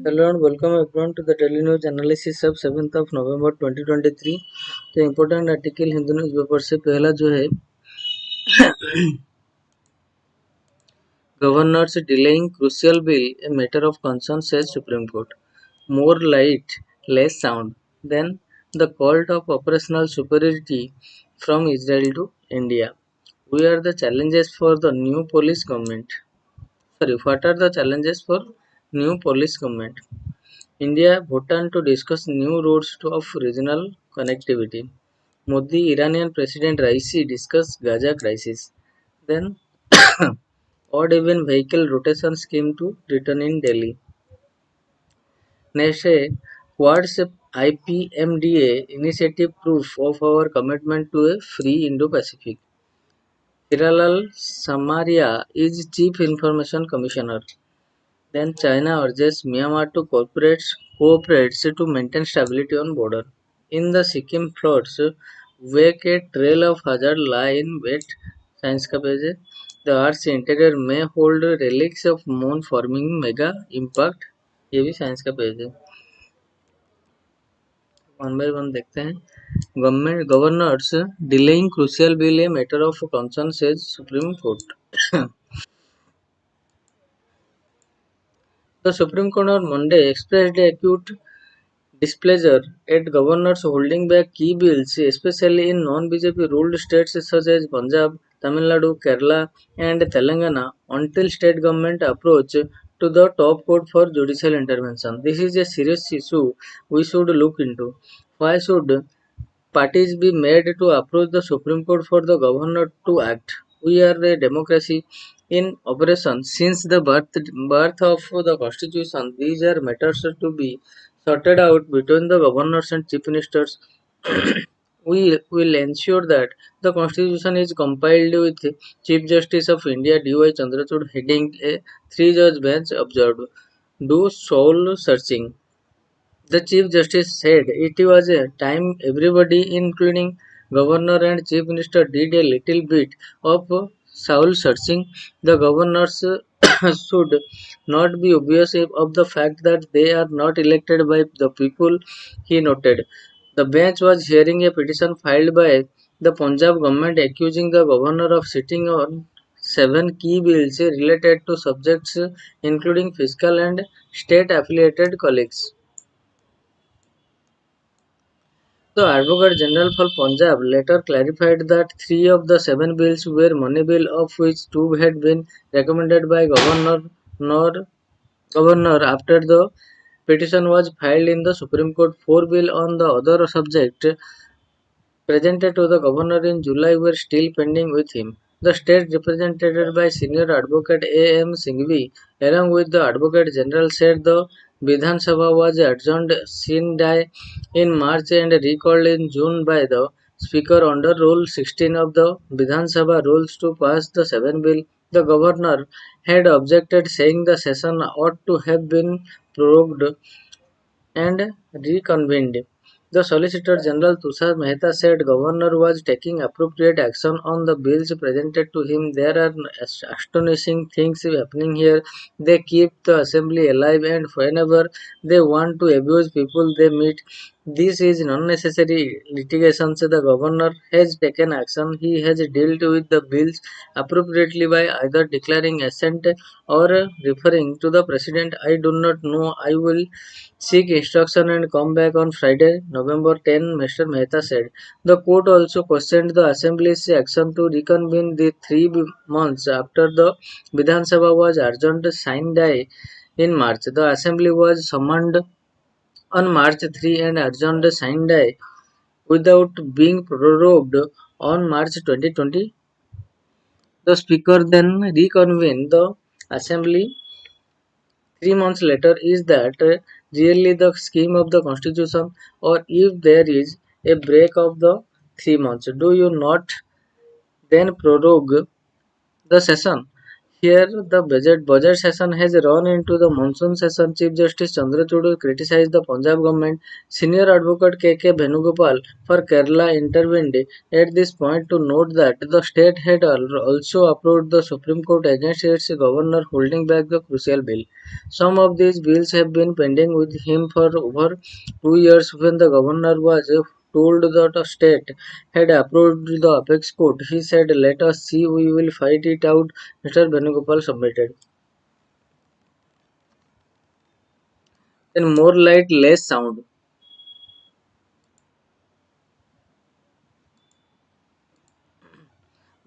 Hello and welcome everyone to the daily news analysis of 7th of November 2023। तो important article Hindu newspaper से पहला जो है governors delaying crucial bill a matter of concern says supreme court. More light, less sound. Then the cult of operational superiority from Israel to India. We are the challenges for the new police government. Sorry, what are the challenges for new police government? India, Bhutan to discuss new routes of regional connectivity. Modi, Iranian President Raisi discuss Gaza crisis. Then, odd even vehicle rotation scheme to return in Delhi. Next, Quad's IPMDA initiative proof of our commitment to a free Indo-Pacific. Hiral Samaria is Chief Information Commissioner. Then China urges Myanmar to cooperate to maintain stability on border. In the Sikkim floods, wake a trail of hazard lie in wet science का page है. The Earth's interior may hold relics of moon forming mega impact. ये भी science का page है. One by one देखते हैं. Government governors delaying crucial bill a matter of concern says Supreme Court. The Supreme Court on Monday expressed acute displeasure at governors holding back key bills, especially in non-BJP ruled states such as Punjab, Tamil Nadu, Kerala, and Telangana, until state government approach to the top court for judicial intervention. This is a serious issue we should look into. Why should parties be made to approach the Supreme Court for the governor to act? We are a democracy in operation since the birth of the constitution. These are matters to be sorted out between the governors and chief ministers. We will ensure that the constitution is compiled with Chief Justice of India D.Y. Chandrachud heading a three-judge bench observed. Do soul searching. The Chief Justice said it was a time everybody, including Governor and Chief Minister, did a little bit of soul searching. The governors should not be oblivious of the fact that they are not elected by the people, he noted. The bench was hearing a petition filed by the Punjab government accusing the governor of sitting on seven key bills related to subjects including fiscal and state affiliated colleagues. The Advocate General for Punjab later clarified that three of the seven bills were money bill, of which two had been recommended by nor, Governor after the petition was filed in the Supreme Court. Four bills on the other subject presented to the governor in July were still pending with him. The state represented by senior advocate A.M. Singhvi along with the Advocate General said the Vidhan Sabha was adjourned sine die in March and recalled in June by the Speaker under Rule 16 of the Vidhan Sabha rules to pass the seven bill. The governor had objected, saying the session ought to have been prorogued and reconvened. The Solicitor General Tushar Mehta said Governor was taking appropriate action on the bills presented to him. There are astonishing things happening here. They keep the assembly alive and whenever they want to abuse people they meet. This is unnecessary litigation. The governor has taken action. He has dealt with the bills appropriately by either declaring assent or referring to the president. I do not know. I will seek instruction and come back on Friday, November 10, Mr. Mehta said. The court also questioned the Assembly's action to reconvene the 3 months after the Vidhan Sabha was adjourned sine die in March. The Assembly was summoned on March 3 and adjourned sine die without being prorogued on March 2020. The Speaker then reconvened the Assembly 3 months later. Is that really the scheme of the constitution, or if there is a break of the 3 months, do you not then prorogue the session? Here, the budget session has run into the monsoon session. Chief Justice Chandrachud criticized the Punjab government. Senior advocate K.K. Venugopal for Kerala intervened at this point to note that the state had also approved the Supreme Court against its governor holding back the crucial bill. Some of these bills have been pending with him for over 2 years. When the governor was told that the state had approved the apex court, he said, "Let us see, we will fight it out." Mr. Venugopal submitted. Then more light, less sound.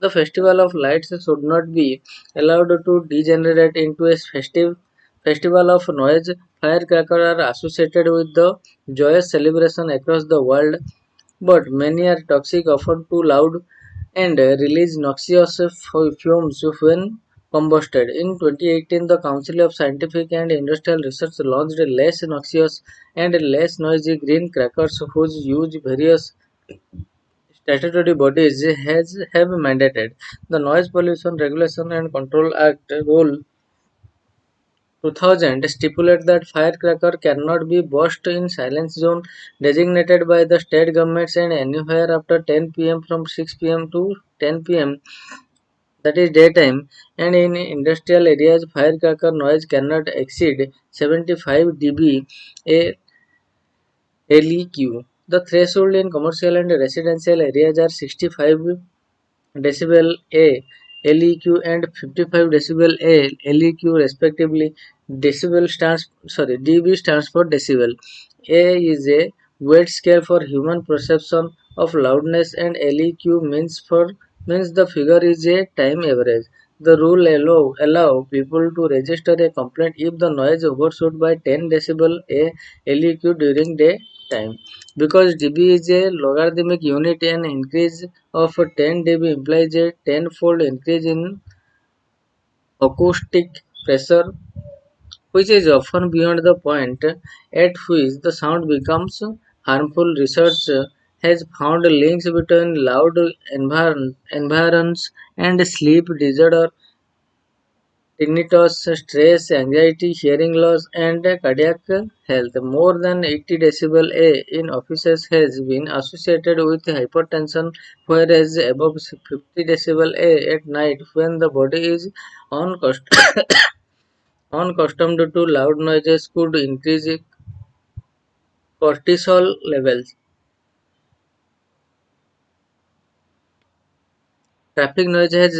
The Festival of Lights should not be allowed to degenerate into a festival of noise. Firecrackers are associated with the joyous celebration across the world, but many are toxic, often too loud, and release noxious fumes when combusted. In 2018, the Council of Scientific and Industrial Research launched less noxious and less noisy green crackers whose use various statutory bodies have mandated. The Noise Pollution Regulation and Control Act Rule 2000 stipulates that firecracker cannot be burst in silence zone designated by the state governments and anywhere after 10 p.m. from 6 p.m. to 10 p.m., that is daytime, and in industrial areas firecracker noise cannot exceed 75 dB a LEQ. The threshold in commercial and residential areas are 65 decibel A LEQ and 55 decibel A LEQ respectively. dB stands for decibel. A is a weight scale for human perception of loudness and LEQ means the figure is a time average. The rule allow people to register a complaint if the noise overshot by 10 decibel a LEQ during daytime. Because dB is a logarithmic unit, an increase of 10 dB implies a tenfold increase in acoustic pressure, which is often beyond the point at which the sound becomes harmful. Research has found links between loud environs and sleep disorder, tinnitus, stress, anxiety, hearing loss, and cardiac health. More than 80 decibel A in offices has been associated with hypertension, whereas above 50 decibel A at night when the body is unaccustomed to loud noises could increase cortisol levels. Traffic noise has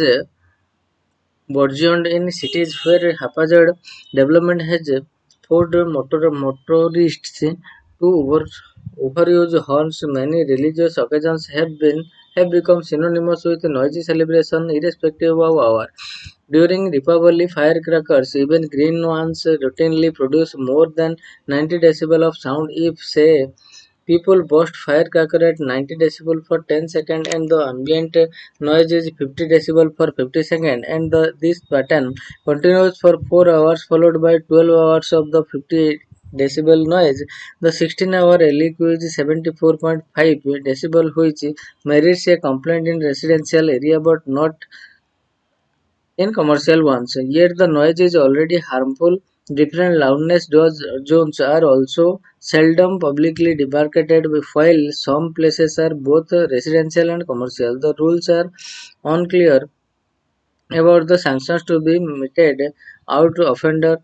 burgeoned in cities where haphazard development has forced motorists to overuse horns. Many religious occasions have become synonymous with noisy celebration irrespective of hour. During Deepavali, firecrackers, even green ones, routinely produce more than 90 decibel of sound. If, say, people burst firecracker at 90 decibel for 10 seconds and the ambient noise is 50 decibel for 50 seconds, and this pattern continues for 4 hours followed by 12 hours of the 50 decibel noise. The 16-hour LEQ is 74.5 decibel, which merits a complaint in residential area but not in commercial ones. Yet the noise is already harmful. Different loudness zones are also seldom publicly demarcated, while some places are both residential and commercial. The rules are unclear about the sanctions to be meted out to offender.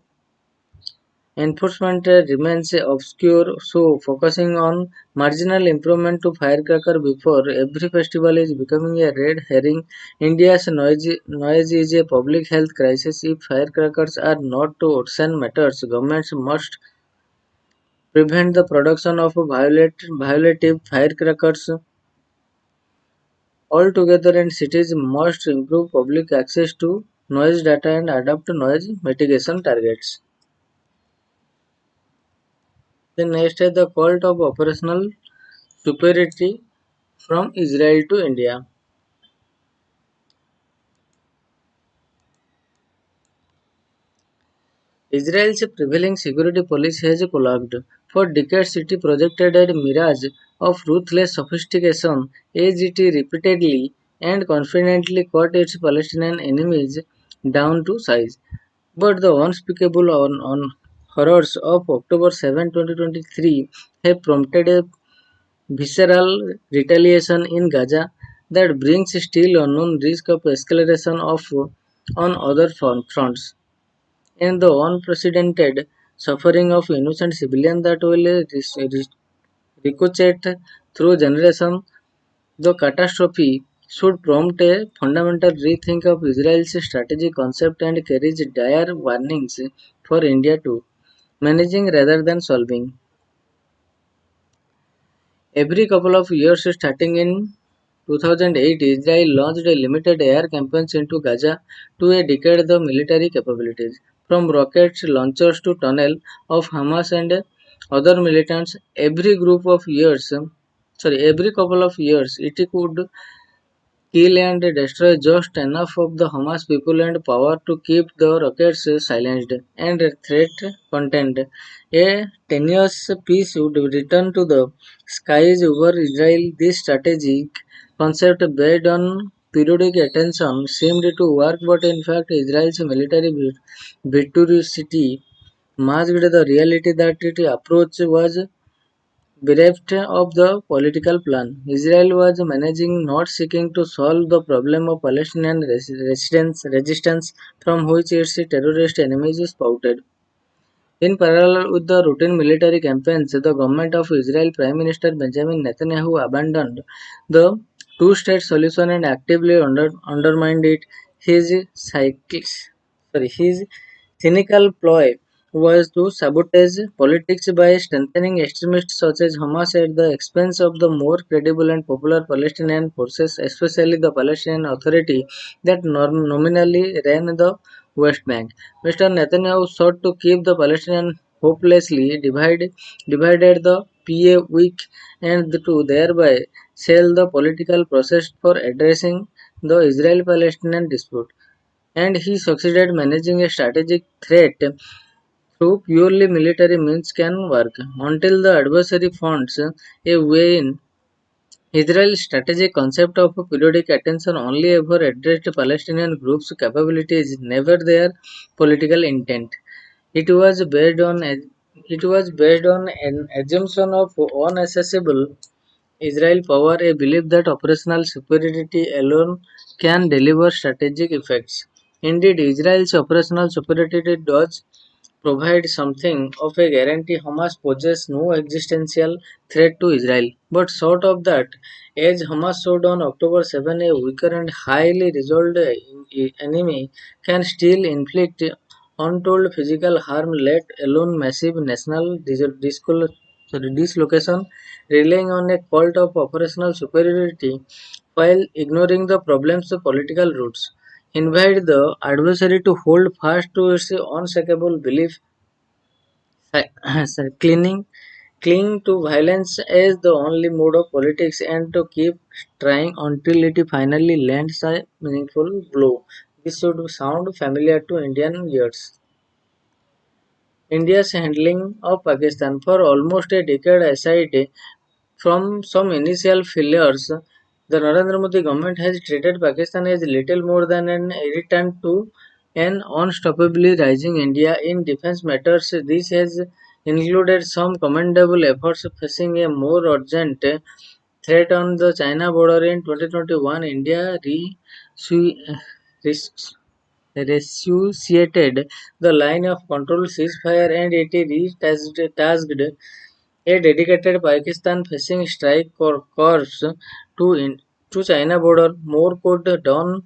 Enforcement remains obscure, so focusing on marginal improvement to firecracker before every festival is becoming a red herring. India's noise is a public health crisis. If firecrackers are not to worsen matters, governments must prevent the production of violative firecrackers altogether, and cities must improve public access to noise data and adopt noise mitigation targets. The next is the cult of operational superiority from Israel to India. Israel's prevailing security policy has collapsed. For decades, it projected a mirage of ruthless sophistication as it repeatedly and confidently caught its Palestinian enemies down to size. But the unspeakable horrors of October 7, 2023 have prompted a visceral retaliation in Gaza that brings still unknown risk of escalation on other fronts, and the unprecedented suffering of innocent civilians that will ricochet through generations. The catastrophe should prompt a fundamental rethink of Israel's strategic concept and carries dire warnings for India too. Managing rather than solving. Every couple of years, starting in 2008, Israel launched a limited air campaigns into Gaza to a decade the military capabilities. From rocket launchers to tunnel of Hamas and other militants, every couple of years, it could kill and destroy just enough of the Hamas people and power to keep the rockets silenced and threat contained. A tenuous peace would return to the skies over Israel. This strategic concept based on periodic attention seemed to work, but in fact Israel's military virtuosity masked the reality that its approach was bereft of the political plan. Israel was managing, not seeking to solve the problem of Palestinian resistance from which its terrorist enemies spouted. In parallel with the routine military campaigns, the government of Israel Prime Minister Benjamin Netanyahu abandoned the two-state solution and actively undermined it. His, his cynical ploy was to sabotage politics by strengthening extremists such as Hamas at the expense of the more credible and popular Palestinian forces, especially the Palestinian Authority that nominally ran the West Bank. Mr. Netanyahu sought to keep the Palestinians hopelessly divided the PA weak and to thereby sell the political process for addressing the Israel-Palestinian dispute, and he succeeded. Managing a strategic threat through purely military means can work until the adversary finds a way in. Israel's strategic concept of periodic attention only ever addressed Palestinian groups' capabilities, never their political intent. It was based on an assumption of unaccessible Israel power, a belief that operational superiority alone can deliver strategic effects. Indeed, Israel's operational superiority does provide something of a guarantee. Hamas poses no existential threat to Israel. But short of that, as Hamas showed on October 7, a weaker and highly resolved enemy can still inflict untold physical harm, let alone massive national dislocation, relying on a cult of operational superiority while ignoring the problem's political roots. Invite the adversary to hold fast to its unshakable belief, clinging cling to violence as the only mode of politics, and to keep trying until it finally lands a meaningful blow. This should sound familiar to Indian ears. India's handling of Pakistan for almost a decade aside from some initial failures, the Narendra Modi government has treated Pakistan as little more than an irritant to an unstoppably rising India in defense matters. This has included some commendable efforts facing a more urgent threat on the China border in 2021. India res- resuscitated the line of control ceasefire, and it tasked a dedicated Pakistan facing strike course to China border. More could done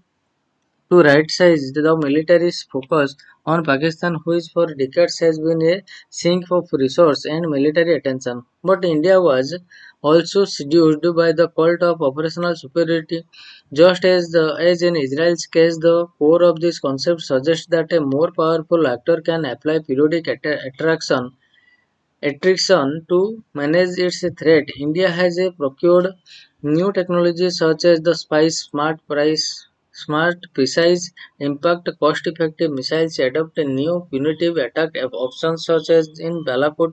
to right-size the military's focus on Pakistan, which for decades has been a sink of resource and military attention. But India was also seduced by the cult of operational superiority. Just as in Israel's case, the core of this concept suggests that a more powerful actor can apply periodic attrition to manage its threat. India has procured new technologies such as the spice smart, precise, impact, cost-effective missiles, adopt new punitive attack options such as in Balakut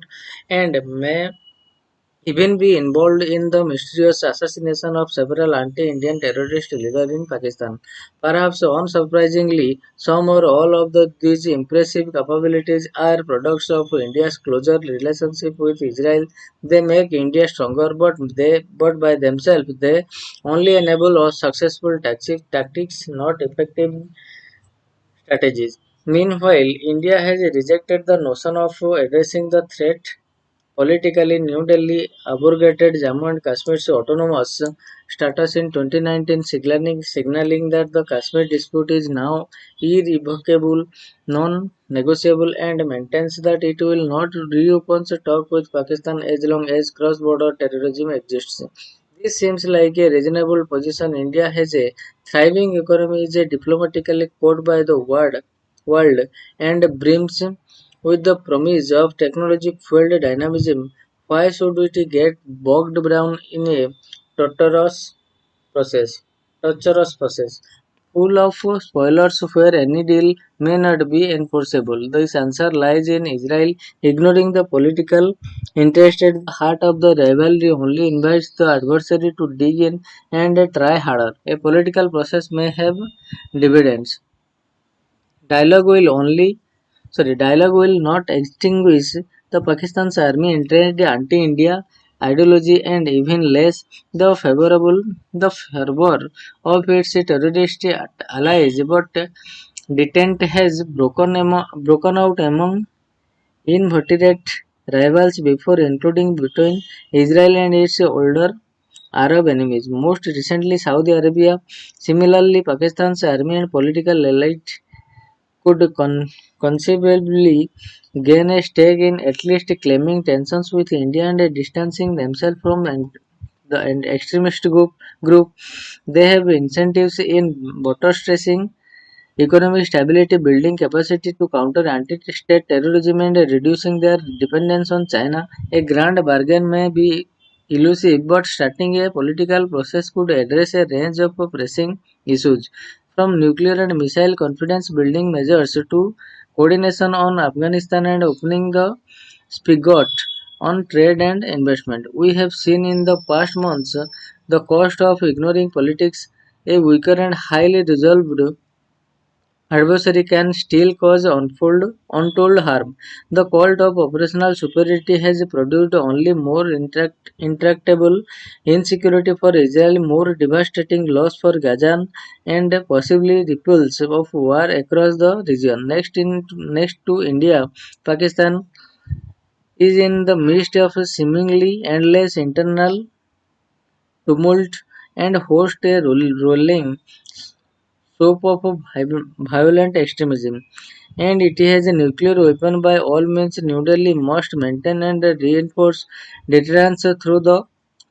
and May even be involved in the mysterious assassination of several anti-Indian terrorist leaders in Pakistan. Perhaps unsurprisingly, some or all of these impressive capabilities are products of India's closer relationship with Israel. They make India stronger, but by themselves they only enable us successful tactics, not effective strategies. Meanwhile, India has rejected the notion of addressing the threat politically. New Delhi abrogated Jammu and Kashmir's autonomous status in 2019, signaling that the Kashmir dispute is now irrevocable, non-negotiable, and maintains that it will not reopen talk with Pakistan as long as cross-border terrorism exists. This seems like a reasonable position. India has a thriving economy, is a diplomatically quoted by the world, and brims with the promise of technology-fueled dynamism. Why should we get bogged down in a torturous process? Torturous process full of spoilers where any deal may not be enforceable. This answer lies in Israel ignoring the political interest at the heart of the rivalry only invites the adversary to dig in and try harder. A political process may have dividends. Dialogue will only Dialogue will not extinguish the Pakistan's army entrenched anti-India ideology and even less the fervor of its terrorist allies. But detente has broken out among inveterate rivals before including between Israel and its older Arab enemies. Most recently, Saudi Arabia. Similarly, Pakistan's army and political elite could conceivably gain a stake in at least claiming tensions with India and distancing themselves from the extremist group. They have incentives in border stressing, economic stability, building capacity to counter anti-state terrorism, and reducing their dependence on China. A grand bargain may be elusive, but starting a political process could address a range of pressing issues, from nuclear and missile confidence building measures to coordination on Afghanistan and opening the spigot on trade and investment. We have seen in the past months the cost of ignoring politics. A weaker and highly resolved adversary can still cause untold harm. The cult of operational superiority has produced only more intractable insecurity for Israel, more devastating loss for Gaza, and possibly ripples of war across the region. Next to India, Pakistan is in the midst of a seemingly endless internal tumult and hosts a rolling soap of violent extremism, and it has a nuclear weapon. By all means, New Delhi must maintain and reinforce deterrence through the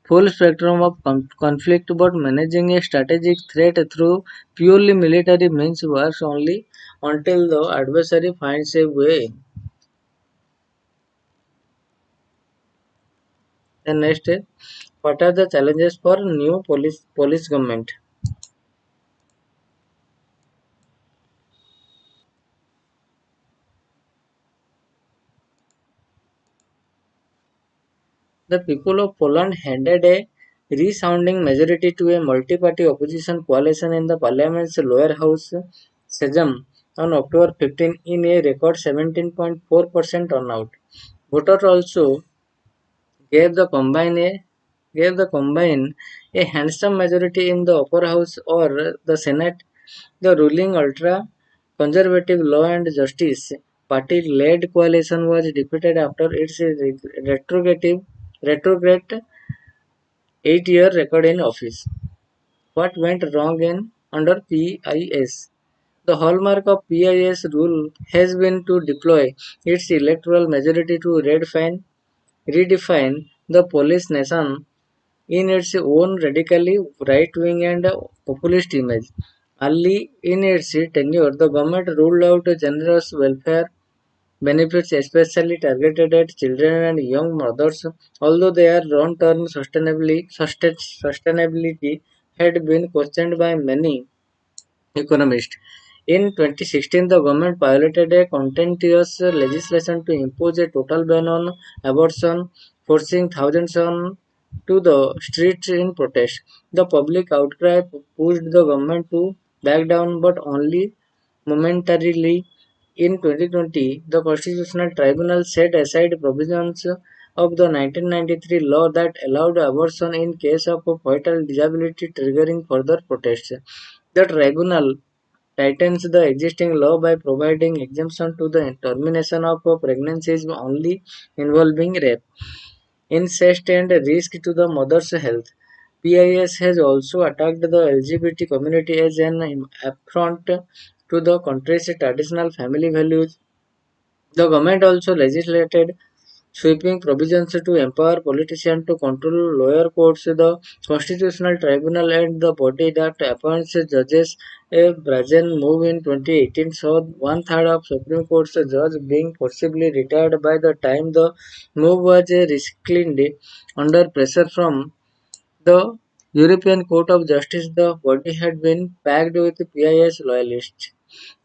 full spectrum of conflict, but managing a strategic threat through purely military means works only until the adversary finds a way. And next, what are the challenges for new police government? The people of Poland handed a resounding majority to a multi-party opposition coalition in the parliament's lower house Sejm on October 15 in a record 17.4% turnout. Voters also gave the combine a gave the combine a handsome majority in the upper house or the Senate. The ruling ultra-conservative Law and Justice party-led coalition was defeated after its retrograde 8-year record in office. What went wrong in under PIS? The hallmark of PIS rule has been to deploy its electoral majority to redefine the police nation in its own radically right-wing and populist image. Early in its tenure, the government ruled out generous welfare benefits especially targeted at children and young mothers, although their long-term sustainability had been questioned by many economists. In 2016, the government piloted a contentious legislation to impose a total ban on abortion, forcing thousands on to the streets in protest. The public outcry pushed the government to back down, but only momentarily. In 2020, the Constitutional Tribunal set aside provisions of the 1993 law that allowed abortion in case of fatal disability, triggering further protests. The tribunal tightens the existing law by providing exemption to the termination of pregnancies only involving rape, incest, and risk to the mother's health. PIS has also attacked the LGBT community as an affront to the country's traditional family values. The government also legislated sweeping provisions to empower politicians to control lower courts. The Constitutional Tribunal and the body that appoints judges, a brazen move in 2018, saw one third of Supreme Court's judges being forcibly retired by the time the move was rescinded under pressure from the European Court of Justice. The body had been packed with PIS loyalists.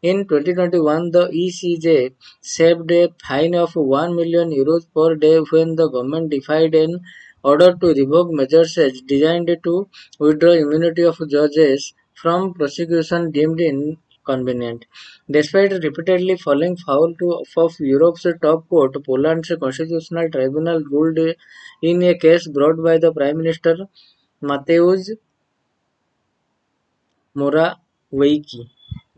In 2021, the ECJ saved a fine of 1 million euros per day when the government defied an order to revoke measures designed to withdraw immunity of judges from prosecution deemed inconvenient. Despite repeatedly falling foul of Europe's top court, Poland's constitutional tribunal ruled in a case brought by the Prime Minister Mateusz Morawiecki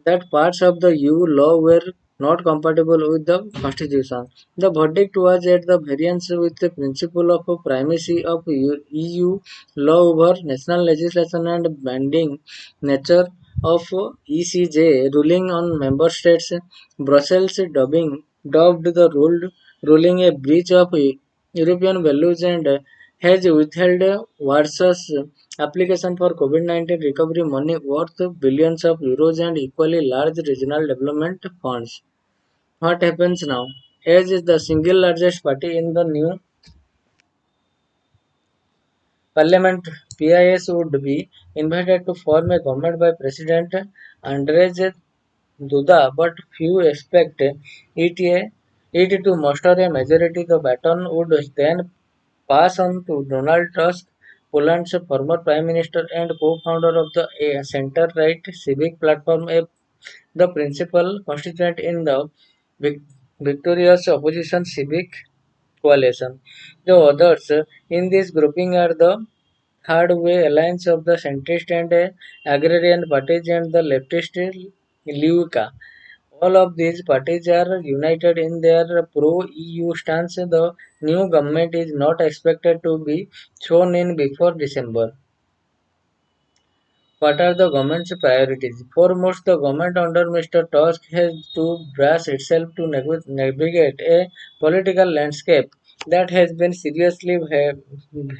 that parts of the EU law were not compatible with the constitution. The verdict was at the variance with the principle of primacy of EU law over national legislation and binding nature of ECJ ruling on member states. Brussels dubbed the ruling a breach of European values and has withheld Warsaw's application for COVID-19 recovery money worth billions of euros and equally large regional development funds. What happens now? As is the single largest party in the new parliament, PIS would be invited to form a government by President Andrzej Duda, but few expect it to muster a majority. The baton would then pass on to Donald Tusk, Poland's former prime minister and co-founder of the center-right civic platform, the principal constituent in the vic- victorious opposition civic coalition. The others in this grouping are the third way alliance of the centrist and agrarian parties and the leftist Liuka. All of these parties are united in their pro-EU stance. The new government is not expected to be sworn in before December. What are the government's priorities? Foremost, the government under Mr. Tusk has to brace itself to navigate a political landscape that has been seriously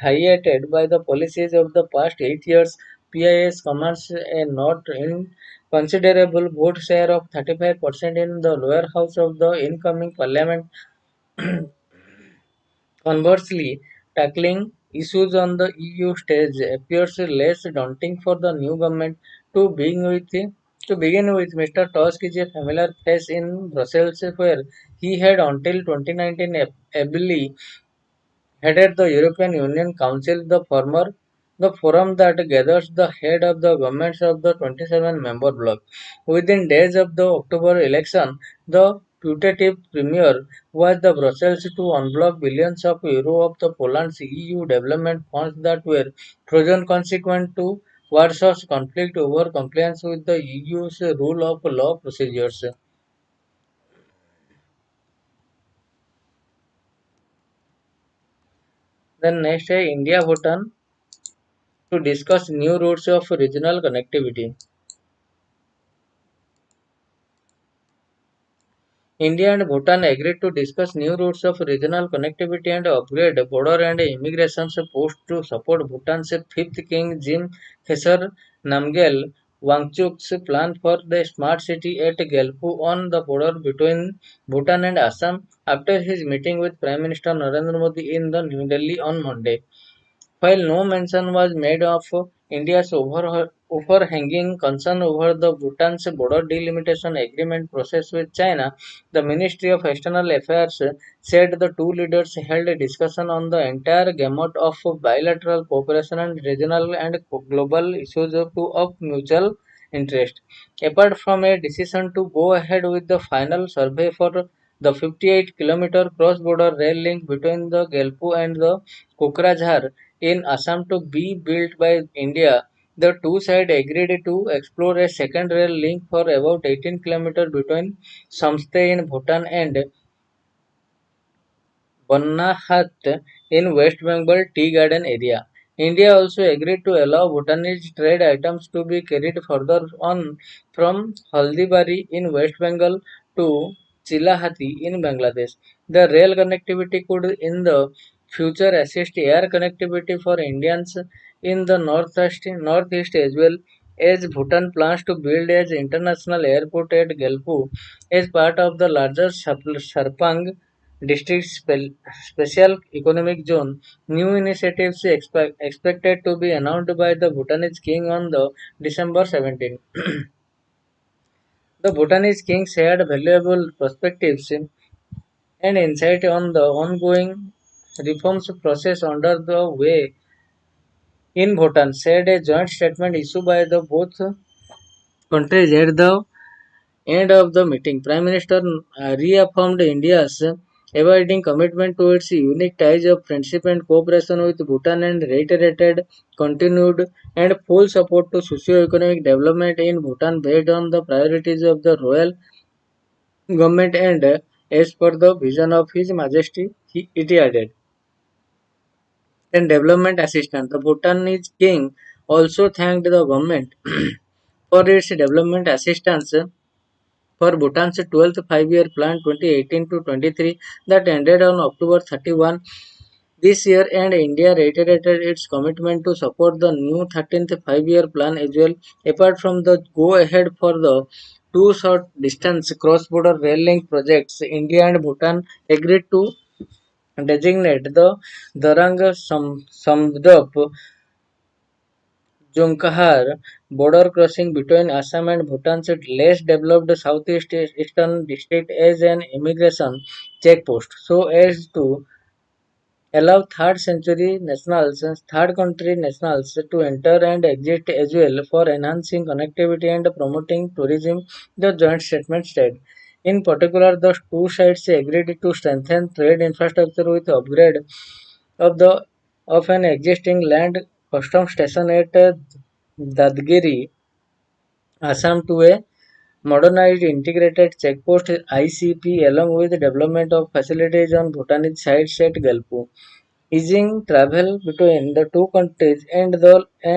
hiated by the policies of the past 8 years. PIS commands a not inconsiderable vote share of 35% in the lower house of the incoming parliament. Conversely, tackling issues on the EU stage appears less daunting for the new government. To begin with, Mr. Tusk is a familiar face in Brussels, where he had until 2019 ably headed the European Union Council, the forum that gathers the head of the governments of the 27 member bloc. Within days of the October election, the putative premier was the Brussels to unblock billions of euro of the Poland's EU development funds that were frozen consequent to Warsaw's conflict over compliance with the EU's rule of law procedures. Then next, India Bhutan to discuss new routes of regional connectivity. India and Bhutan agreed to discuss new routes of regional connectivity and upgrade border and immigration posts to support Bhutan's fifth king Jim Kheser Namgyel Wangchuk's plan for the smart city at Gelpu on the border between Bhutan and Assam after his meeting with Prime Minister Narendra Modi in the New Delhi on Monday. While no mention was made of India's overhanging concern over the Bhutan's border delimitation agreement process with China, the Ministry of External Affairs said the two leaders held a discussion on the entire gamut of bilateral cooperation and regional and global issues of mutual interest. Apart from a decision to go ahead with the final survey for the 58-kilometer cross-border rail link between the Gelpu and the Kokrajhar in Assam to be built by India, the two sides agreed to explore a second rail link for about 18 kilometers between Samste in Bhutan and Bannahat in West Bengal Tea Garden area. India also agreed to allow Bhutanese trade items to be carried further on from Haldibari in West Bengal to Chilahati in Bangladesh. The rail connectivity could in the future assist air connectivity for Indians in the northeast as well as Bhutan plans to build an international airport at Gelpu as part of the larger Sarpang District Special Economic Zone. New initiatives expected to be announced by the Bhutanese king on the December 17. The Bhutanese king shared valuable perspectives and insight on the ongoing reforms process under the way in Bhutan, said a joint statement issued by the both countries at the end of the meeting. Prime Minister reaffirmed India's abiding commitment to its unique ties of friendship and cooperation with Bhutan and reiterated continued and full support to socio-economic development in Bhutan based on the priorities of the royal government and as per the vision of His Majesty, it added. And development assistance. The Bhutanese king also thanked the government for its development assistance for Bhutan's 12th five-year plan 2018 to 23 that ended on October 31 this year, and India reiterated its commitment to support the new 13th five-year plan as well. Apart from the go-ahead for the two short-distance cross-border rail link projects, India and Bhutan agreed to designate the Darang Samdap Junkahar border crossing between Assam and Bhutan's less developed southeast eastern district as an immigration checkpost so as to allow third country nationals to enter and exit as well for enhancing connectivity and promoting tourism, the joint statement said. In particular, the two sides agreed to strengthen trade infrastructure with upgrade of the of an existing land custom station at Dadgiri, Assam to a modernized integrated checkpost ICP along with development of facilities on Bhutanese sides at Galpu, easing travel between the two countries and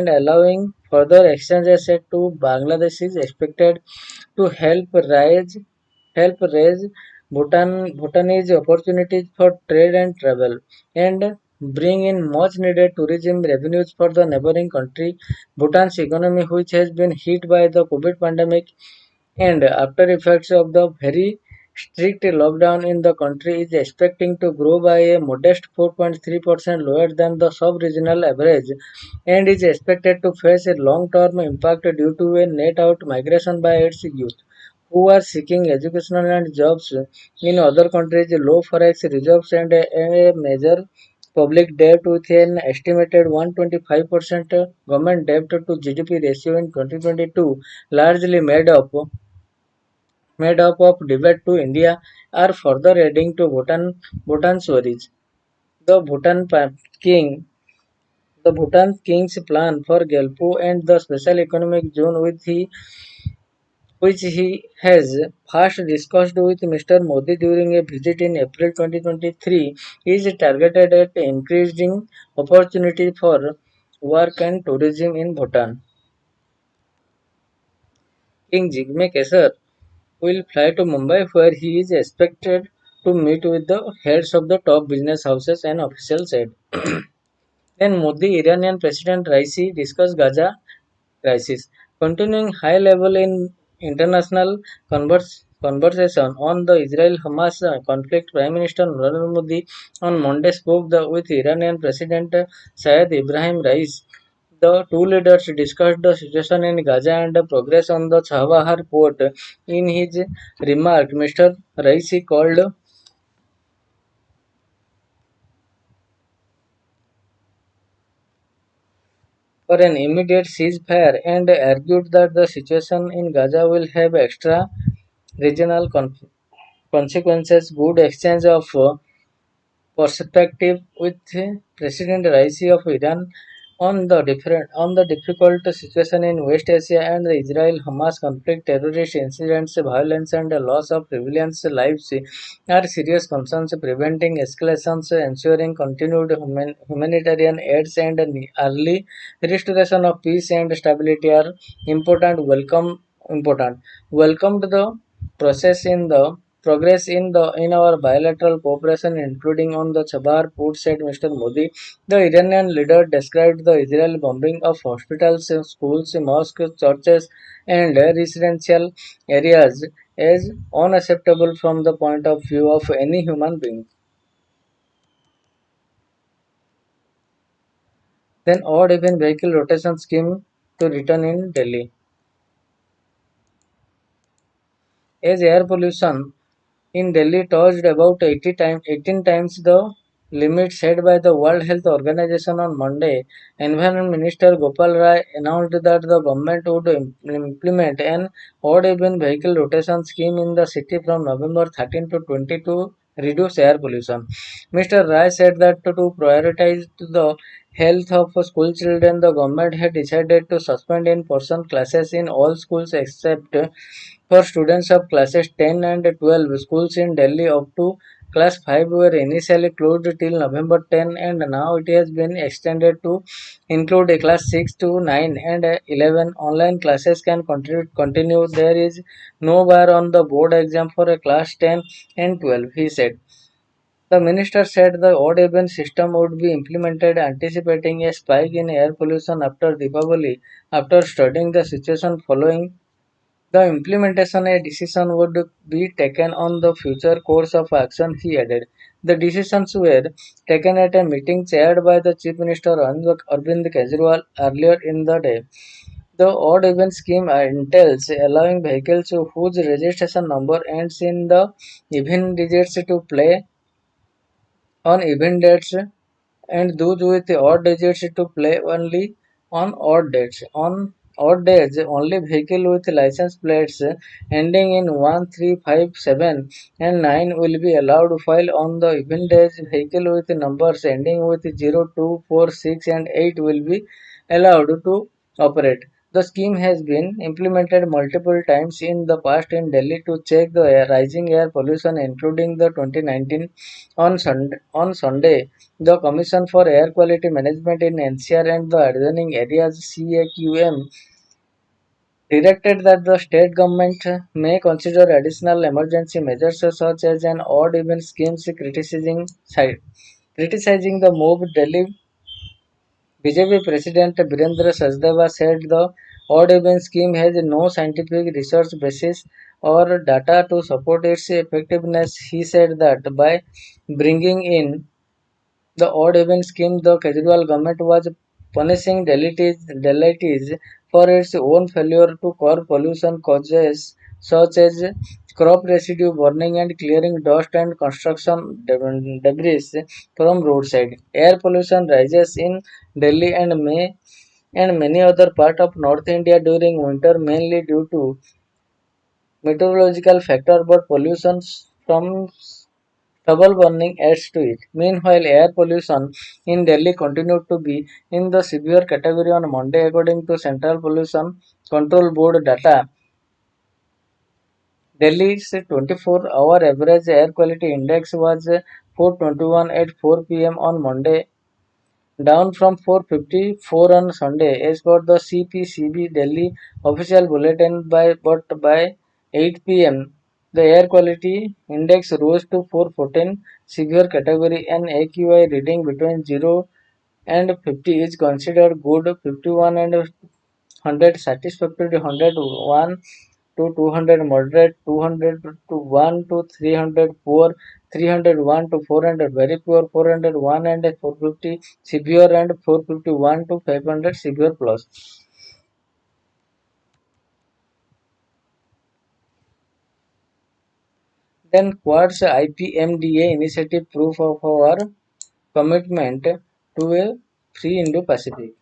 allowing further exchanges to Bangladesh is expected to help raise Bhutanese opportunities for trade and travel and bring in much needed tourism revenues for the neighboring country. Bhutan's economy, which has been hit by the COVID pandemic and after effects of the very strict lockdown in the country, is expecting to grow by a modest 4.3% lower than the sub-regional average and is expected to face a long-term impact due to a net out migration by its youth who are seeking educational and jobs in other countries, low forex reserves and a major public debt with an estimated 125% government debt to GDP ratio in 2022, largely made up of debt to India, are further adding to Bhutan's worries. The King, the Bhutan King's plan for Gelpo and the special economic zone which he has first discussed with Mr. Modi during a visit in April 2023, is targeted at increasing opportunity for work and tourism in Bhutan. King Jigme Kesar will fly to Mumbai where he is expected to meet with the heads of the top business houses and officials said. Then Modi, Iranian President Raisi discussed Gaza crisis, continuing high level in international conversation on the Israel-Hamas conflict, Prime Minister Narendra Modi on Monday spoke with Iranian President Syed Ibrahim Raisi. The two leaders discussed the situation in Gaza and the progress on the Chabahar port. In his remark, Mr. Raisi called for an immediate ceasefire and argued that the situation in Gaza will have extra regional consequences. Good exchange of perspective with President Raisi of Iran on the difficult situation in West Asia and the Israel-Hamas conflict, terrorist incidents, violence, and the loss of civilians' lives are serious concerns. Preventing escalations, ensuring continued humanitarian aids, and early restoration of peace and stability are important. Important. Welcomed the process in the progress in our bilateral cooperation, including on the Chabahar port, said Mr. Modi. The Iranian leader described the Israeli bombing of hospitals, schools, mosques, churches, and residential areas as unacceptable from the point of view of any human being. Then odd even vehicle rotation scheme to return in Delhi. As air pollution in Delhi touched about 18 times the limit set by the World Health Organization on Monday. Environment Minister Gopal Rai announced that the government would implement an odd-even vehicle rotation scheme in the city from November 13 to 20 to reduce air pollution. Mr. Rai said that to prioritize the health of school children, the government had decided to suspend in-person classes in all schools except for students of classes 10 and 12. Schools in Delhi up to class 5 were initially closed till November 10, and now it has been extended to include a class 6 to 9 and 11. Online classes can continue. There is no bar on the board exam for a class 10 and 12, he said. The minister said the odd even system would be implemented anticipating a spike in air pollution after Deepavali. After studying the situation following the implementation, a decision would be taken on the future course of action, he added. The decisions were taken at a meeting chaired by the Chief Minister Arvind Kejriwal earlier in the day. The odd even scheme entails allowing vehicles whose registration number ends in the even digits to play on even dates, and those with odd digits to play only on odd dates. On odd days, only vehicle with license plates ending in 1357 and 9 will be allowed, while on the even days, vehicle with numbers ending with 0246 and 8 will be allowed to operate. The scheme has been implemented multiple times in the past in Delhi to check the rising air pollution, including the 2019 on Sunday. The Commission for Air Quality Management in NCR and the adjoining areas CAQM directed that the state government may consider additional emergency measures such as an odd even schemes criticizing the move. Delhi BJP President Birendra Sachdeva said the odd even scheme has no scientific research basis or data to support its effectiveness. He said that by bringing in the odd even scheme, the Kejriwal government was punishing Delhi's for its own failure to curb pollution causes such as crop residue burning and clearing dust and construction debris from roadside. Air pollution rises in Delhi and many other parts of North India during winter, mainly due to meteorological factor, but pollution from stubble burning adds to it. Meanwhile, air pollution in Delhi continued to be in the severe category on Monday, according to Central Pollution Control Board data. Delhi's 24-hour average air quality index was 421 at 4 p.m. on Monday, down from 454 on Sunday, as per the CPCB Delhi official bulletin. By 8 p.m., the air quality index rose to 414. Severe category, and AQI reading between 0 and 50 is considered good. 51 and 100 satisfactory. 101 to 200 moderate, 200 to 1 to 300 poor, 301 to 400 very poor, 401 and 450 severe, and 451 to 500 severe plus. Then Quad's IPMDA initiative proof of our commitment to a free Indo-Pacific.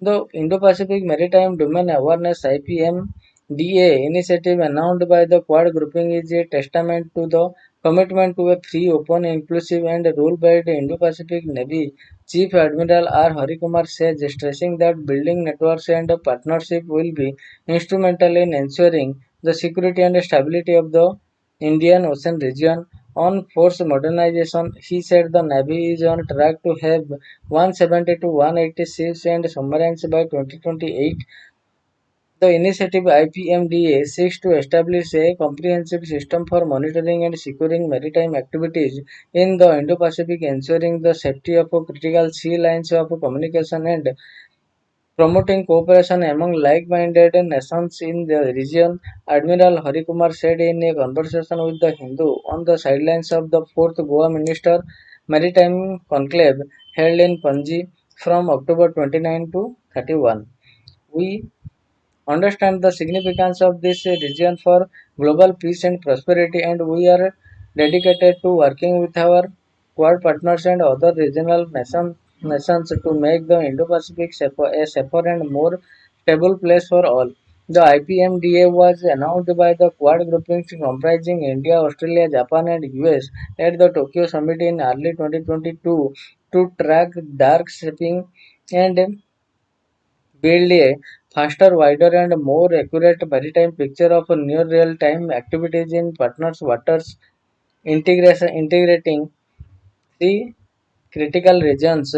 The Indo-Pacific Maritime Domain Awareness IPMDA initiative announced by the Quad grouping is a testament to the commitment to a free, open, inclusive and rule-based Indo-Pacific Navy. Chief Admiral R. Harikumar says, stressing that building networks and partnership will be instrumental in ensuring the security and stability of the Indian Ocean region. On force modernization, he said the Navy is on track to have 170 to 180 ships and submarines by 2028. The initiative IPMDA seeks to establish a comprehensive system for monitoring and securing maritime activities in the Indo-Pacific, ensuring the safety of critical sea lines of communication and promoting cooperation among like-minded nations in the region. Admiral Harikumar said in a conversation with the Hindu on the sidelines of the 4th Goa Minister Maritime Conclave held in Panji from October 29 to 31. We understand the significance of this region for global peace and prosperity, and we are dedicated to working with our Quad partners and other regional nations to make the Indo-Pacific a safer and more stable place for all. The IPMDA was announced by the Quad groupings comprising India, Australia, Japan, and US at the Tokyo Summit in early 2022 to track dark shipping and build a faster, wider, and more accurate maritime picture of near real-time activities in partners' waters, integrating three critical regions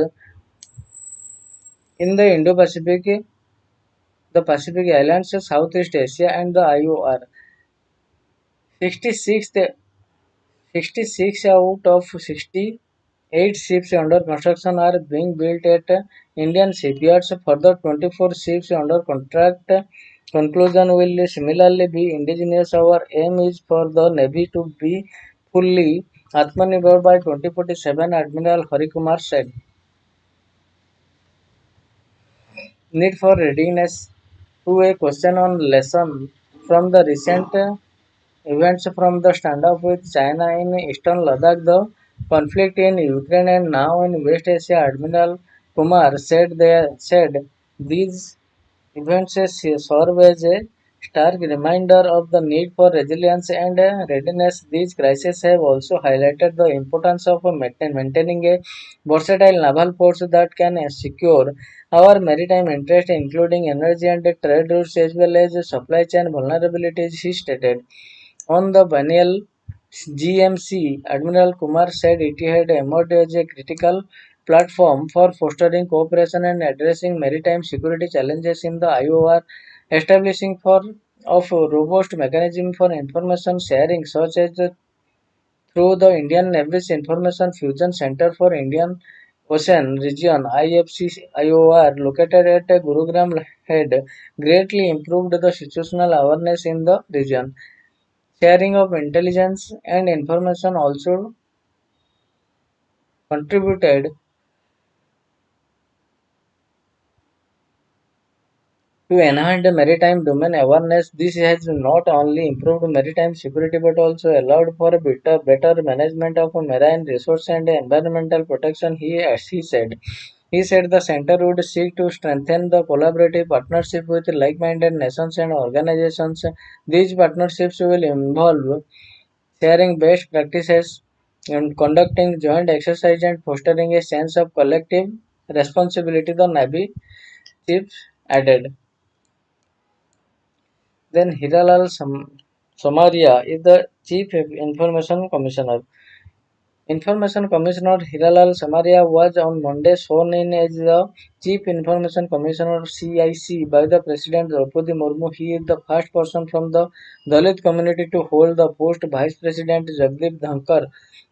in the Indo-Pacific, the Pacific Islands, Southeast Asia, and the IOR. 66, 66 out of 68 ships under construction are being built at Indian shipyards. Further 24 ships under contract conclusion will similarly be indigenous. Our aim is for the Navy to be fully Atmanirbhar by 2047, Admiral Harikumar said. Need for readiness to a question on lesson from the recent events from the standoff with China in eastern Ladakh, the conflict in Ukraine, and now in West Asia. Admiral Kumar said these events serve as a stark reminder of the need for resilience and readiness. These crises have also highlighted the importance of maintaining a versatile naval force that can secure our maritime interests, including energy and trade routes, as well as supply chain vulnerabilities, he stated. On the biennial GMC, Admiral Kumar said it had emerged as a critical platform for fostering cooperation and addressing maritime security challenges in the IOR, establishing for of a robust mechanism for information sharing, such as through the Indian Navy's Information Fusion Center for Indian Ocean Region (IFC-IOR), located at Gurugram, had greatly improved the situational awareness in the region. Sharing of intelligence and information also contributed to enhance the maritime domain awareness. This has not only improved maritime security but also allowed for a better management of marine resources and environmental protection, he said. He said the center would seek to strengthen the collaborative partnership with like-minded nations and organizations. These partnerships will involve sharing best practices and conducting joint exercise and fostering a sense of collective responsibility, the Navy chief added. Then Hiralal Samaria is the Chief Information Commissioner. Information Commissioner Hiralal Samaria was on Monday sworn in as the Chief Information Commissioner (CIC) by the President Draupadi Murmu. He is the first person from the Dalit community to hold the post. Vice President Jagdeep Dhankar,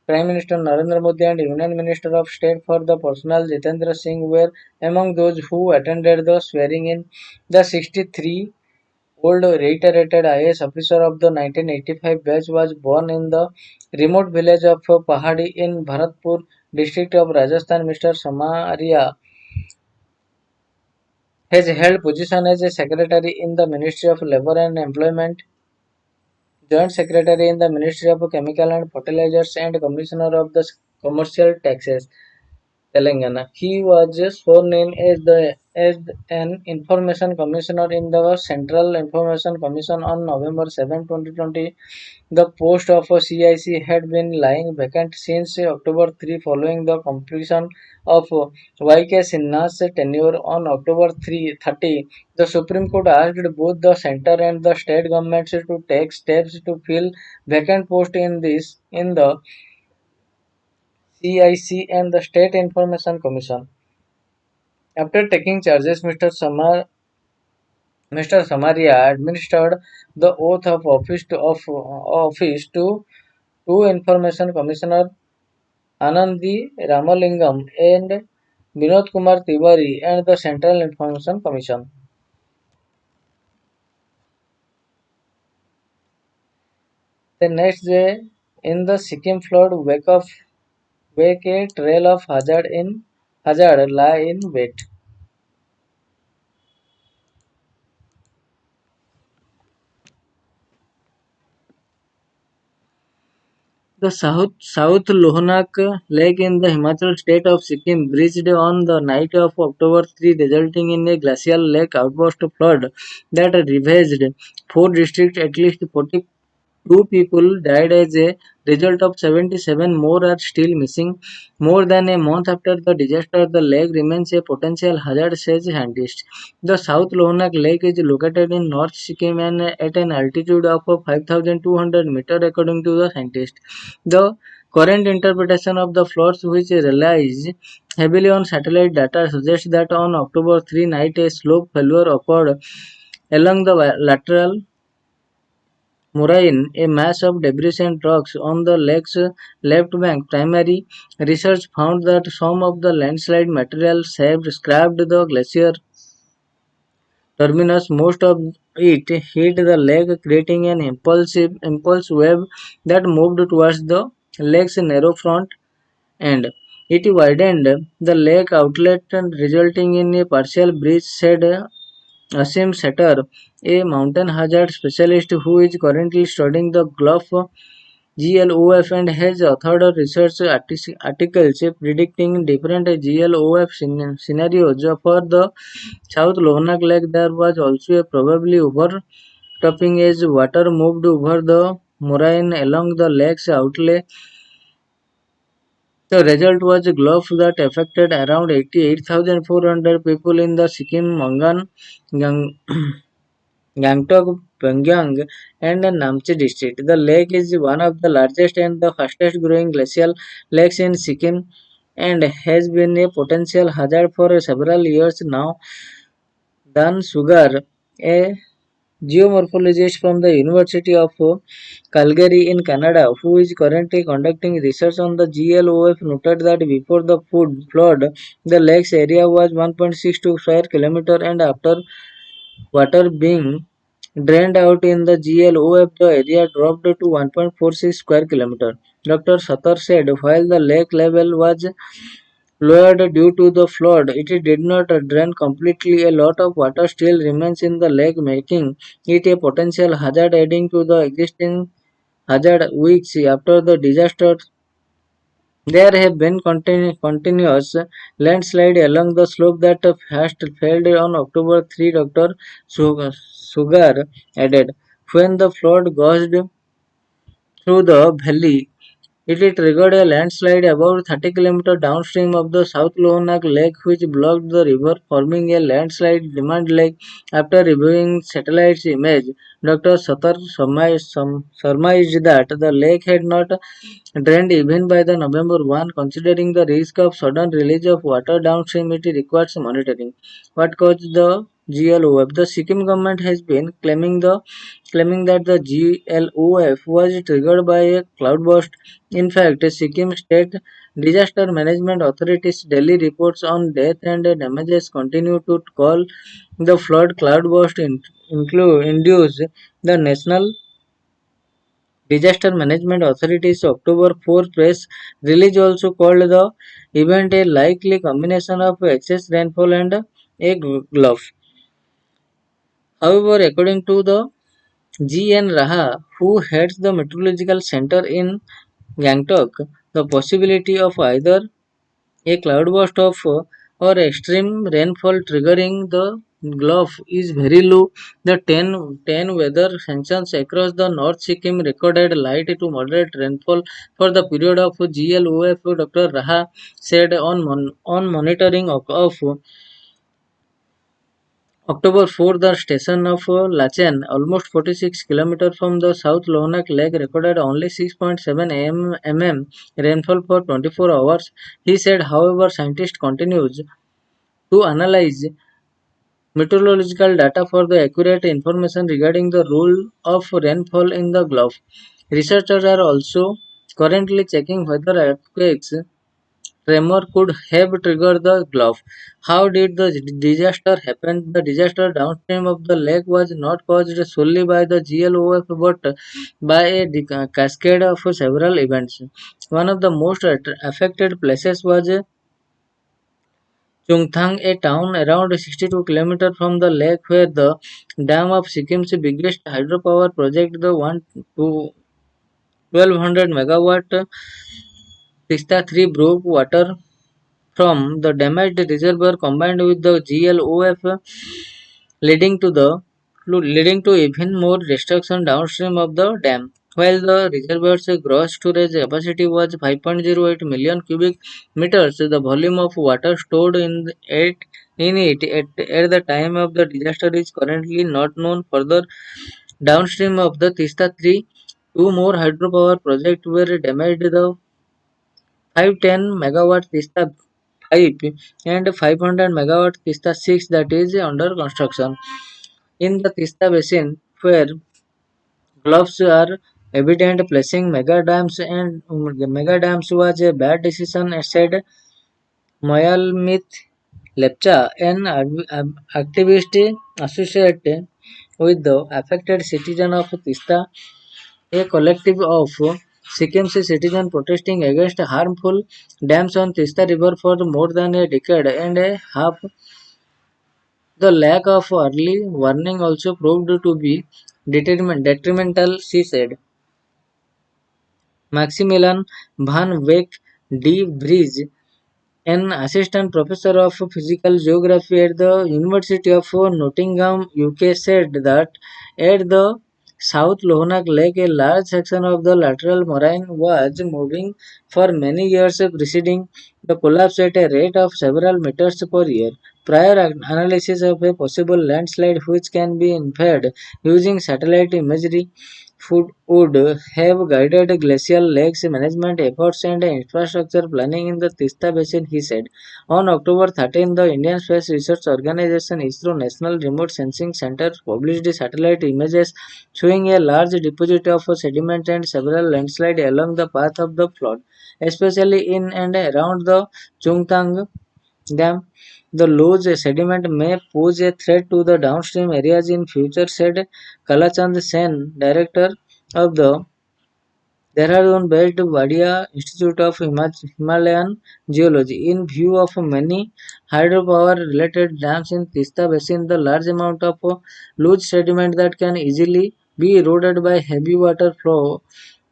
Prime Minister Narendra Modi, and Union Minister of State for the Personnel Jitendra Singh were among those who attended the swearing in. The 63 old reiterated IAS officer of the 1985 batch was born in the remote village of Pahadi in Bharatpur district of Rajasthan. Mr. Samaria has held position as a secretary in the Ministry of Labour and Employment, joint secretary in the Ministry of Chemical and Fertilizers, and commissioner of the commercial taxes. Telangana. He was sworn in as an information commissioner in the Central Information Commission on November 7, 2020. The post of a CIC had been lying vacant since October 3 following the completion of YK Sinha's tenure on October 30. The Supreme Court asked both the center and the state governments to take steps to fill vacant posts in the CIC and the State Information Commission. After taking charges, Mr. Samaria administered the oath of office to two Information Commissioner Anandi Ramalingam and Vinod Kumar Tiwari and the Central Information Commission. The next day, in the Sikkim Flood wake a trail of hazard lie in wait. The South Lohanak Lake in the Himachal state of Sikkim breached on the night of October 3, resulting in a glacial lake outburst flood that ravaged four districts. At least 42 people died as a result of 77 more are still missing. More than a month after the disaster, the lake remains a potential hazard, says scientists. The South Lohanak Lake is located in North Sikkim and at an altitude of 5,200 meters, according to the scientists. The current interpretation of the floods, which relies heavily on satellite data, suggests that on October 3 night a slope failure occurred along the lateral moraine, a mass of debris and rocks on the lake's left bank. Primary research found that some of the landslide material scraped the glacier terminus. Most of it hit the lake, creating an impulse wave that moved towards the lake's narrow front end. It widened the lake outlet, resulting in a partial breach, said Asim Setter, a mountain hazard specialist who is currently studying the Gulf GLOF and has authored research articles predicting different GLOF scenarios for the South Lohanak Lake. There was also a probably overtopping as water moved over the moraine along the lake's outlet. The result was a gulf that affected around 88,400 people in the Sikkim, Mangan, Gang- Gangtok, Pyongyang, and Namche district. The lake is one of the largest and the fastest growing glacial lakes in Sikkim and has been a potential hazard for several years now. Dan Sugar, a geomorphologist from the University of Calgary in Canada, who is currently conducting research on the GLOF, noted that before the flood, the lake's area was 1.62 square kilometer, and after water being drained out in the GLOF, the area dropped to 1.46 square kilometer. Dr. Satar said while the lake level was lowered due to the flood, it did not drain completely. A lot of water still remains in the lake, making it a potential hazard, adding to the existing hazard weeks after the disaster. There have been continuous landslide along the slope that first failed on October 3, Dr. Sugar added. When the flood gushed through the valley, it triggered a landslide about 30 km downstream of the South Lohanak Lake, which blocked the river, forming a landslide demand lake. After reviewing satellite image, Dr. Satar surmised that the lake had not drained even by the November 1. Considering the risk of sudden release of water downstream, it requires monitoring. What caused the GLOF? The Sikkim government has been claiming that the GLOF was triggered by a cloudburst. In fact, Sikkim State Disaster Management Authority's daily reports on death and damages continue to call the flood cloudburst induced. The National Disaster Management Authority's October 4 press release also called the event a likely combination of excess rainfall and a gulf. However, according to the G.N. Raha, who heads the meteorological center in Gangtok, the possibility of either a cloudburst of or extreme rainfall triggering the Gulf is very low. The 10 weather stations across the North Sikkim recorded light to moderate rainfall for the period of GLOF. Dr. Raha said on monitoring of October 4, the station of Lachen, almost 46 km from the South Lonak Lake, recorded only 6.7 mm rainfall for 24 hours. He said, however, scientists continues to analyze meteorological data for the accurate information regarding the role of rainfall in the Gulf. Researchers are also currently checking whether earthquakes tremor could have triggered the Gulf. How did the disaster happen? The disaster downstream of the lake was not caused solely by the GLOF but by a cascade of several events. One of the most affected places was Chungthang, a town around 62 km from the lake where the dam of Sikkim's biggest hydropower project, the 1200 megawatt Tista 3 broke water from the damaged reservoir combined with the GLOF leading to even more destruction downstream of the dam. While the reservoir's gross storage capacity was 5.08 million cubic meters, the volume of water stored in it at the time of the disaster is currently not known. Further downstream of the Tista 3, two more hydropower projects were damaged. The 510 megawatt Tista 5 and 500 megawatt Tista 6 that is under construction. In the Tista basin, where bluffs are evident, placing mega dams was a bad decision, said Mayalmit Lepcha, an activist associated with the affected citizen of Tista, a collective of Sikkim's citizens protesting against harmful dams on Tista River for more than a decade and a half. The lack of early warning also proved to be detrimental, she said. Maximilian van Wyck de Vries, an assistant professor of physical geography at the University of Nottingham, UK, said that at the South Lohanak Lake, a large section of the lateral moraine was moving for many years preceding the collapse at a rate of several meters per year. Prior analysis of a possible landslide, which can be inferred using satellite imagery, would have guided glacial lakes management efforts and infrastructure planning in the Tista Basin, he said. On October 13, the Indian Space Research Organization ISRO National Remote Sensing Center published satellite images showing a large deposit of sediment and several landslides along the path of the flood, especially in and around the Chungtang Dam. The loose sediment may pose a threat to the downstream areas in future, said Kalachand Sen, director of the Dehradun-based Wadia Institute of Himalayan Geology. In view of many hydropower-related dams in Tista Basin, the large amount of loose sediment that can easily be eroded by heavy water flow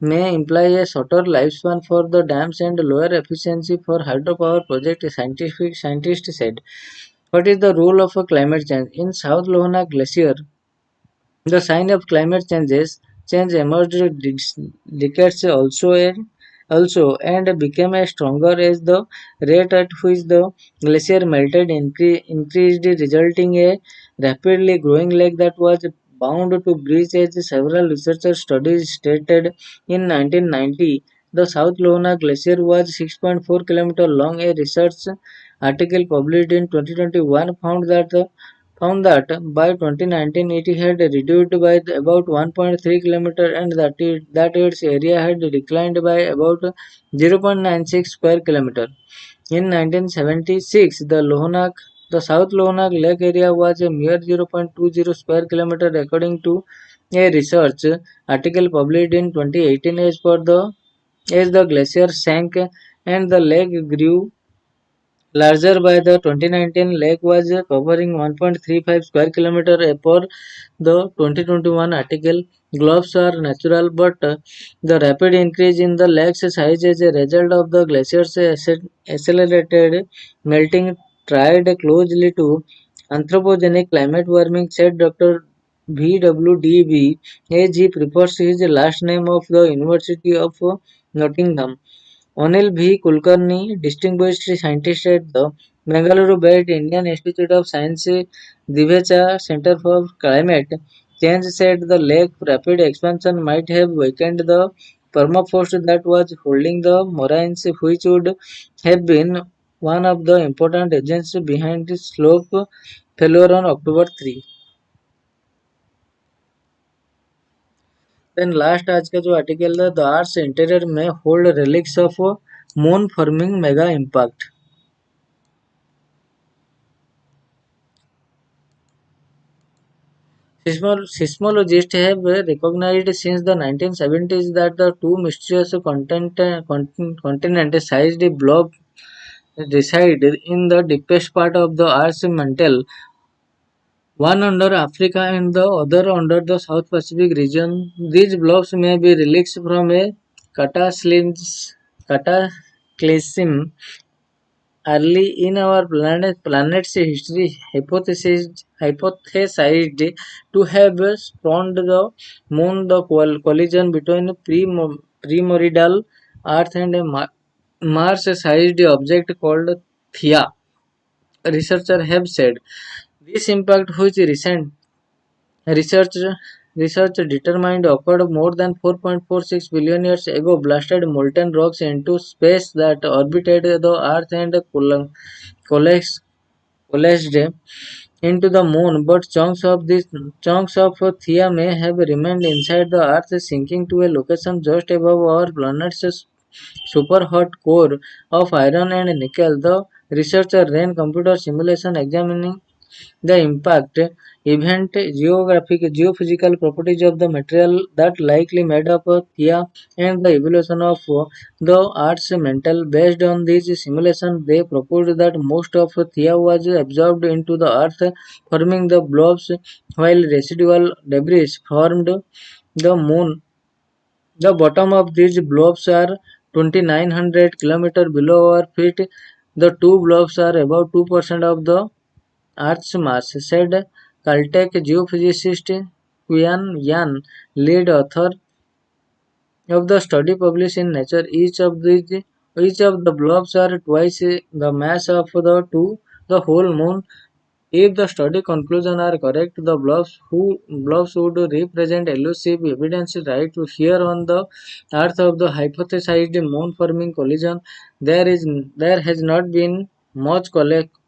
may imply a shorter lifespan for the dams and lower efficiency for hydropower projects, scientists said. What is the role of climate change? In South Lohanak Glacier, the sign of climate change emerged decades also and became stronger as the rate at which the glacier melted increased, resulting a rapidly growing lake that was bound to breach as several researcher studies stated. In 1990, the South Lona Glacier was 6.4 km long. A research article published in 2021 found that by 2019 it had reduced by about 1.3 km and that its area had declined by about 0.96 square kilometer. In 1976, the South Lohanak Lake area was a mere 0.20 square kilometer according to a research article published in 2018. As the glacier sank and the lake grew larger by the 2019 lake was covering 1.35 square kilometer per the 2021 article. Globes are natural, but the rapid increase in the lake's size as a result of the glacier's accelerated melting tied closely to anthropogenic climate warming, said Dr. VWDB, as he prefers his last name of the University of Nottingham. Anil V. Kulkarni, distinguished scientist at the Bengaluru-based Indian Institute of Science Divecha Center for Climate Change, said the lake rapid expansion might have weakened the permafrost that was holding the moraines, which would have been one of the important agents behind the slope failure on October 3. Then last आज का जो article है, the arts interior में hold relics of moon forming mega impact. Seismologists have recognized since the 1970s that the two mysterious continent-sized blobs reside in the deepest part of the Earth's mantle, one under Africa and the other under the South Pacific region. These blobs may be relics from a cataclysm early in our planet's history, hypothesized to have spawned the moon. The collision between primordial Earth and a Mars-sized object called Theia, researchers have said. This impact, which recent research research determined occurred more than 4.46 billion years ago, blasted molten rocks into space that orbited the Earth and collapsed collapsed into the moon. But chunks of Theia may have remained inside the Earth, sinking to a location just above our planet's superhot core of iron and nickel. The researcher ran computer simulation examining the impact, event, geophysical properties of the material that likely made up Theia, and the evolution of the Earth's mantle. Based on these simulations, they proposed that most of Theia was absorbed into the Earth, forming the blobs, while residual debris formed the moon. The bottom of these blobs are 2,900 km below our feet. The two blobs are about 2% of the Earth's mass, said Caltech geophysicist Qian Yan, lead author of the study published in Nature. Each of the blobs are twice the mass of the whole moon. If the study conclusions are correct, the blobs would represent elusive evidence right here on the Earth of the hypothesized moon-forming collision. There has not been much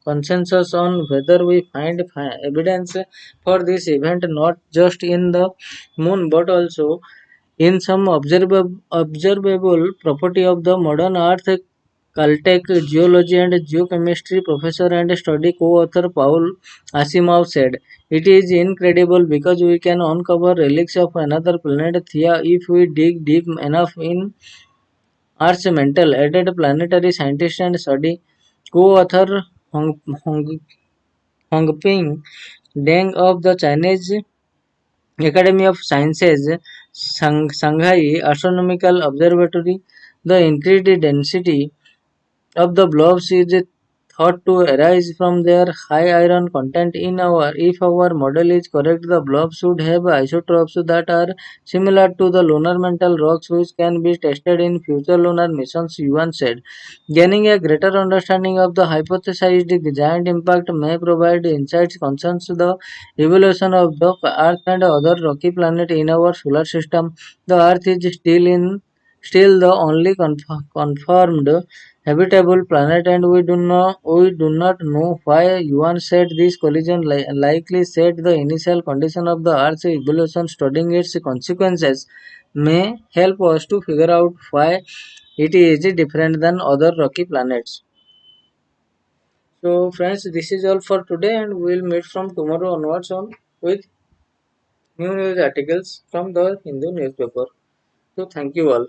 consensus on whether we find evidence for this event not just in the moon but also in some observable property of the modern Earth. Caltech geology and geochemistry professor and study co-author Paul Asimov said, "It is incredible because we can uncover relics of another planet Theia if we dig deep enough in Earth's mantle," added planetary scientist and study co-author Hong, Hong, Hongping Deng of the Chinese Academy of Sciences, Shanghai Astronomical Observatory. The increased density of the blobs is thought to arise from their high iron content in our. If our model is correct, the blobs should have isotopes that are similar to the lunar mantle rocks, which can be tested in future lunar missions, Yuan said. Gaining a greater understanding of the hypothesized giant impact may provide insights concerns the evolution of the Earth and other rocky planets in our solar system. The Earth is still the only confirmed habitable planet, and we do not know why. Yuan said this collision likely set the initial condition of the Earth's evolution. Studying its consequences may help us to figure out why it is different than other rocky planets. So, friends, this is all for today, and we will meet from tomorrow onwards on with new news articles from the Hindu newspaper. So, thank you all.